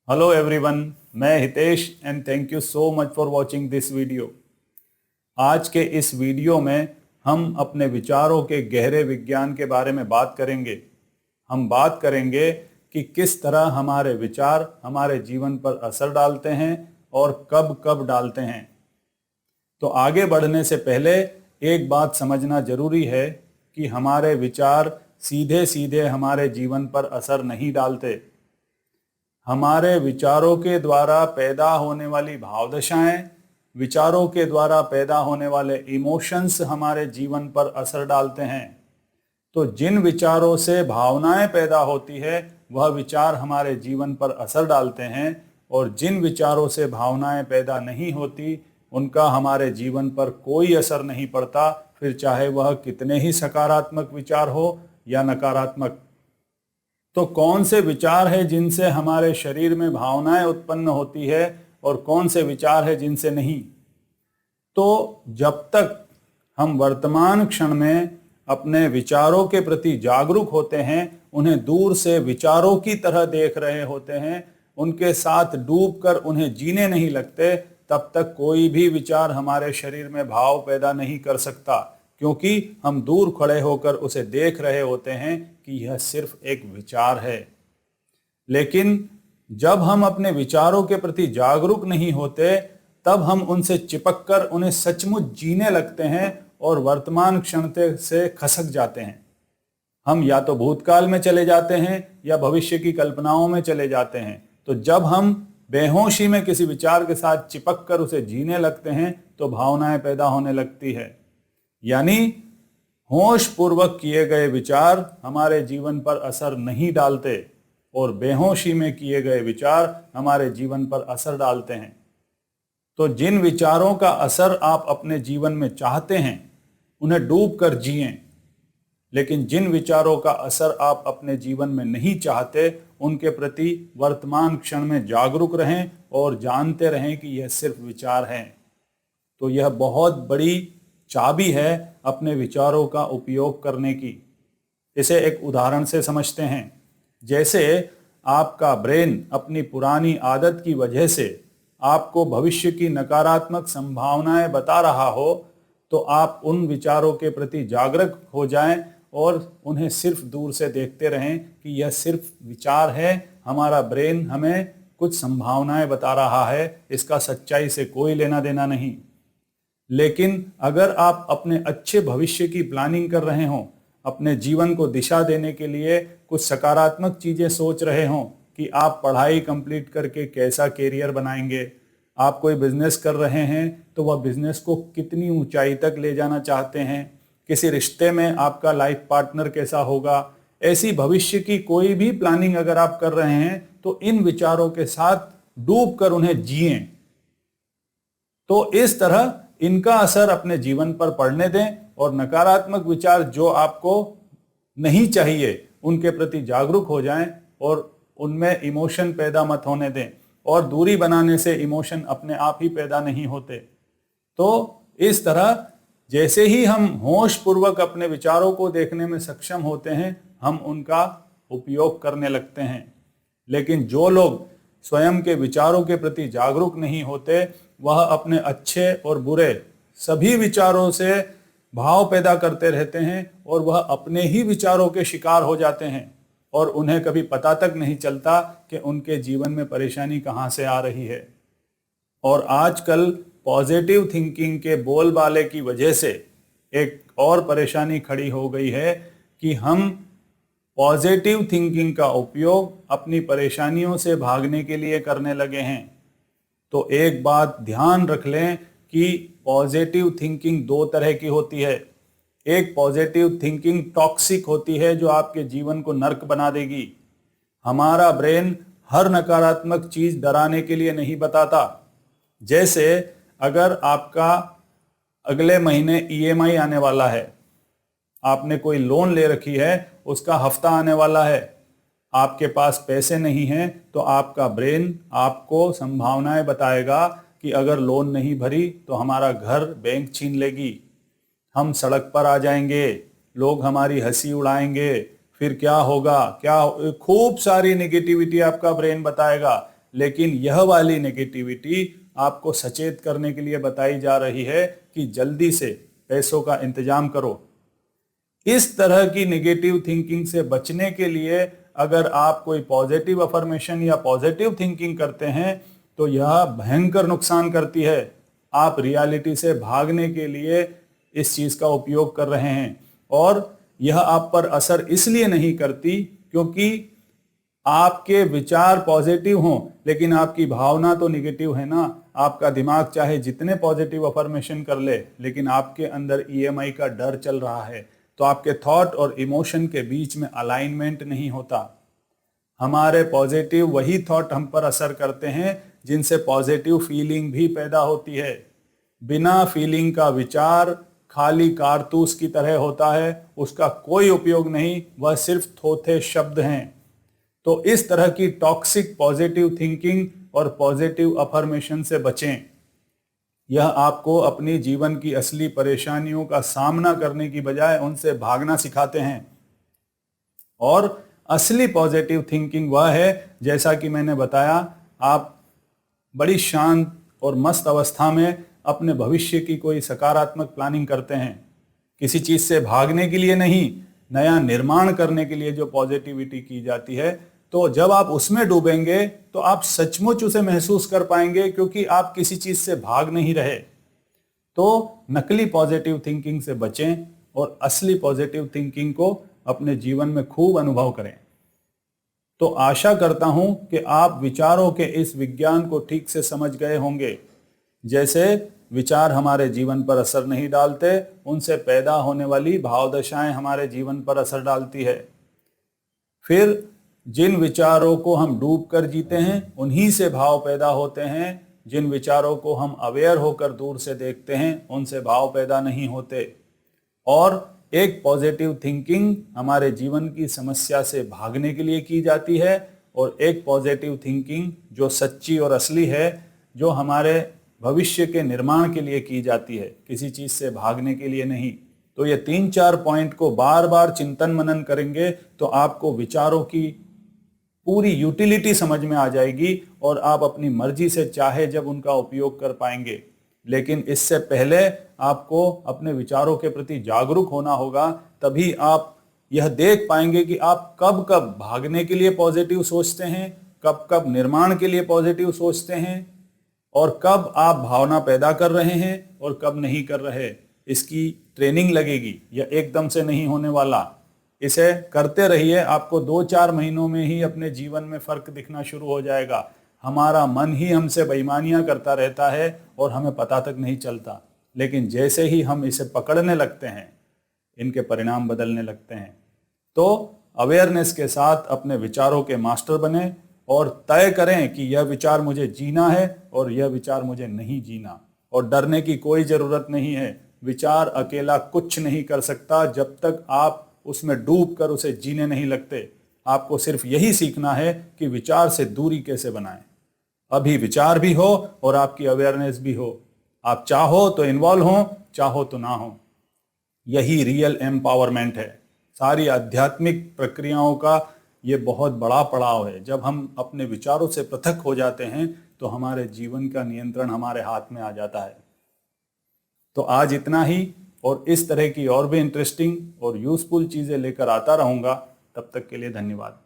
Hello everyone, मैं Hitesh and thank you so much for watching this video. आज के इस वीडियो में हम अपने विचारों के गहरे विज्ञान के बारे में बात करेंगे। हम बात करेंगे कि किस तरह हमारे विचार हमारे जीवन पर असर डालते हैं और कब कब डालते हैं। तो आगे बढ़ने से पहले एक बात समझना जरूरी है कि हमारे विचार सीधे सीधे हमारे जीवन पर असर नहीं डालते। हमारे विचारों के द्वारा पैदा होने वाली भावदशाएं, विचारों के द्वारा पैदा होने वाले इमोशंस हमारे जीवन पर असर डालते हैं। तो जिन विचारों से भावनाएं पैदा होती है वह विचार हमारे जीवन पर असर डालते हैं, और जिन विचारों से भावनाएं पैदा नहीं होती उनका हमारे जीवन पर कोई असर नहीं पड़ता, फिर चाहे वह कितने ही सकारात्मक विचार हो या नकारात्मक। तो कौन से विचार है जिनसे हमारे शरीर में भावनाएं उत्पन्न होती है और कौन से विचार है जिनसे नहीं? तो जब तक हम वर्तमान क्षण में अपने विचारों के प्रति जागरूक होते हैं, उन्हें दूर से विचारों की तरह देख रहे होते हैं, उनके साथ डूबकर उन्हें जीने नहीं लगते, तब तक कोई भी विचार हमारे शरीर में भाव पैदा नहीं कर सकता, क्योंकि हम दूर खड़े होकर उसे देख रहे होते हैं कि यह सिर्फ एक विचार है। लेकिन जब हम अपने विचारों के प्रति जागरूक नहीं होते, तब हम उनसे चिपककर उन्हें सचमुच जीने लगते हैं और वर्तमान क्षण से खसक जाते हैं। हम या तो भूतकाल में चले जाते हैं या भविष्य की कल्पनाओं में चले जाते हैं। तो जब हम बेहोशी में किसी विचार के साथ चिपककर उसे जीने लगते हैं तो भावनाएं पैदा होने लगती है। यानी होश पूर्वक किए गए विचार हमारे जीवन पर असर नहीं डालते और बेहोशी में किए गए विचार हमारे जीवन पर असर डालते हैं। तो जिन विचारों का असर आप अपने जीवन में चाहते हैं उन्हें डूब कर जिएं, लेकिन जिन विचारों का असर आप अपने जीवन में नहीं चाहते उनके प्रति वर्तमान क्षण में जागरूक रहें और जानते रहें कि यह सिर्फ विचार हैं। तो यह बहुत बड़ी चाबी है अपने विचारों का उपयोग करने की। इसे एक उदाहरण से समझते हैं। जैसे आपका ब्रेन अपनी पुरानी आदत की वजह से आपको भविष्य की नकारात्मक संभावनाएं बता रहा हो, तो आप उन विचारों के प्रति जागरूक हो जाएं और उन्हें सिर्फ दूर से देखते रहें कि यह सिर्फ विचार है, हमारा ब्रेन हमें कुछ संभावनाएं बता रहा है, इसका सच्चाई से कोई लेना देना नहीं। लेकिन अगर आप अपने अच्छे भविष्य की प्लानिंग कर रहे हों, अपने जीवन को दिशा देने के लिए कुछ सकारात्मक चीजें सोच रहे हों कि आप पढ़ाई कंप्लीट करके कैसा कैरियर बनाएंगे, आप कोई बिजनेस कर रहे हैं तो वह बिजनेस को कितनी ऊंचाई तक ले जाना चाहते हैं, किसी रिश्ते में आपका लाइफ पार्टनर कैसा होगा, ऐसी भविष्य की कोई भी प्लानिंग अगर आप कर रहे हैं तो इन विचारों के साथ डूब कर उन्हें जिएं। तो इस तरह इनका असर अपने जीवन पर पड़ने दें और नकारात्मक विचार जो आपको नहीं चाहिए उनके प्रति जागरूक हो जाएं और उनमें इमोशन पैदा मत होने दें, और दूरी बनाने से इमोशन अपने आप ही पैदा नहीं होते। तो इस तरह जैसे ही हम होश पूर्वक अपने विचारों को देखने में सक्षम होते हैं, हम उनका उपयोग करने लगते हैं। लेकिन जो लोग स्वयं के विचारों के प्रति जागरूक नहीं होते, वह अपने अच्छे और बुरे सभी विचारों से भाव पैदा करते रहते हैं और वह अपने ही विचारों के शिकार हो जाते हैं और उन्हें कभी पता तक नहीं चलता कि उनके जीवन में परेशानी कहाँ से आ रही है। और आजकल पॉजिटिव थिंकिंग के बोलबाले की वजह से एक और परेशानी खड़ी हो गई है कि हम पॉजिटिव थिंकिंग का उपयोग अपनी परेशानियों से भागने के लिए करने लगे हैं। तो एक बात ध्यान रख लें कि पॉजिटिव थिंकिंग दो तरह की होती है। एक पॉजिटिव थिंकिंग टॉक्सिक होती है जो आपके जीवन को नर्क बना देगी। हमारा ब्रेन हर नकारात्मक चीज डराने के लिए नहीं बताता। जैसे अगर आपका अगले महीने ईएमआई आने वाला है, आपने कोई लोन ले रखी है, उसका हफ्ता आने वाला है, आपके पास पैसे नहीं हैं, तो आपका ब्रेन आपको संभावनाएं बताएगा कि अगर लोन नहीं भरी तो हमारा घर बैंक छीन लेगी, हम सड़क पर आ जाएंगे, लोग हमारी हंसी उड़ाएंगे, फिर क्या होगा, खूब सारी नेगेटिविटी आपका ब्रेन बताएगा। लेकिन यह वाली नेगेटिविटी आपको सचेत करने के लिए बताई जा रही है कि जल्दी से पैसों का इंतजाम करो। इस तरह की नेगेटिव थिंकिंग से बचने के लिए अगर आप कोई पॉजिटिव अफर्मेशन या पॉजिटिव थिंकिंग करते हैं तो यह भयंकर नुकसान करती है। आप रियलिटी से भागने के लिए इस चीज का उपयोग कर रहे हैं और यह आप पर असर इसलिए नहीं करती क्योंकि आपके विचार पॉजिटिव हों लेकिन आपकी भावना तो निगेटिव है ना। आपका दिमाग चाहे जितने पॉजिटिव अफर्मेशन कर ले लेकिन आपके अंदर ईएमआई का डर चल रहा है, तो आपके थॉट और इमोशन के बीच में अलाइनमेंट नहीं होता। हमारे पॉजिटिव वही थॉट हम पर असर करते हैं जिनसे पॉजिटिव फीलिंग भी पैदा होती है। बिना फीलिंग का विचार खाली कारतूस की तरह होता है, उसका कोई उपयोग नहीं, वह सिर्फ थोथे शब्द हैं। तो इस तरह की टॉक्सिक पॉजिटिव थिंकिंग और पॉजिटिव अफर्मेशन से बचें। यह आपको अपनी जीवन की असली परेशानियों का सामना करने की बजाय उनसे भागना सिखाते हैं। और असली पॉजिटिव थिंकिंग वह है, जैसा कि मैंने बताया, आप बड़ी शांत और मस्त अवस्था में अपने भविष्य की कोई सकारात्मक प्लानिंग करते हैं। किसी चीज से भागने के लिए नहीं, नया निर्माण करने के लिए जो पॉजिटिविटी की जाती है, तो जब आप उसमें डूबेंगे तो आप सचमुच उसे महसूस कर पाएंगे क्योंकि आप किसी चीज से भाग नहीं रहे। तो नकली पॉजिटिव थिंकिंग से बचें और असली पॉजिटिव थिंकिंग को अपने जीवन में खूब अनुभव करें। तो आशा करता हूं कि आप विचारों के इस विज्ञान को ठीक से समझ गए होंगे। जैसे विचार हमारे जीवन पर असर नहीं डालते, उनसे पैदा होने वाली भावदशाएं हमारे जीवन पर असर डालती है। फिर जिन विचारों को हम डूब कर जीते हैं उन्हीं से भाव पैदा होते हैं। जिन विचारों को हम अवेयर होकर दूर से देखते हैं उनसे भाव पैदा नहीं होते। और एक पॉजिटिव थिंकिंग हमारे जीवन की समस्या से भागने के लिए की जाती है और एक पॉजिटिव थिंकिंग जो सच्ची और असली है, जो हमारे भविष्य के निर्माण के लिए की जाती है, किसी चीज से भागने के लिए नहीं। तो ये 3-4 पॉइंट को बार बार चिंतन मनन करेंगे तो आपको विचारों की पूरी यूटिलिटी समझ में आ जाएगी और आप अपनी मर्जी से चाहे जब उनका उपयोग कर पाएंगे। लेकिन इससे पहले आपको अपने विचारों के प्रति जागरूक होना होगा, तभी आप यह देख पाएंगे कि आप कब कब भागने के लिए पॉजिटिव सोचते हैं, कब कब निर्माण के लिए पॉजिटिव सोचते हैं और कब आप भावना पैदा कर रहे हैं और कब नहीं कर रहे। इसकी ट्रेनिंग लगेगी, यह एकदम से नहीं होने वाला। इसे करते रहिए, आपको 2-4 महीनों में ही अपने जीवन में फर्क दिखना शुरू हो जाएगा। हमारा मन ही हमसे बेईमानियां करता रहता है और हमें पता तक नहीं चलता, लेकिन जैसे ही हम इसे पकड़ने लगते हैं इनके परिणाम बदलने लगते हैं। तो अवेयरनेस के साथ अपने विचारों के मास्टर बने और तय करें कि यह विचार मुझे जीना है और यह विचार मुझे नहीं जीना। और डरने की कोई जरूरत नहीं है। विचार अकेला कुछ नहीं कर सकता जब तक आप उसमें डूब कर उसे जीने नहीं लगते। आपको सिर्फ यही सीखना है कि विचार से दूरी कैसे बनाएं। अभी विचार भी हो और आपकी अवेयरनेस भी हो। आप चाहो तो इन्वॉल्व हो, चाहो तो ना हो। यही रियल एम्पावरमेंट है। सारी आध्यात्मिक प्रक्रियाओं का ये बहुत बड़ा पड़ाव है। जब हम अपने विचारों से पृथक हो जाते हैं तो हमारे जीवन का नियंत्रण हमारे हाथ में आ जाता है। तो आज इतना ही, और इस तरह की और भी इंटरेस्टिंग और यूजफुल चीजें लेकर आता रहूंगा। तब तक के लिए धन्यवाद।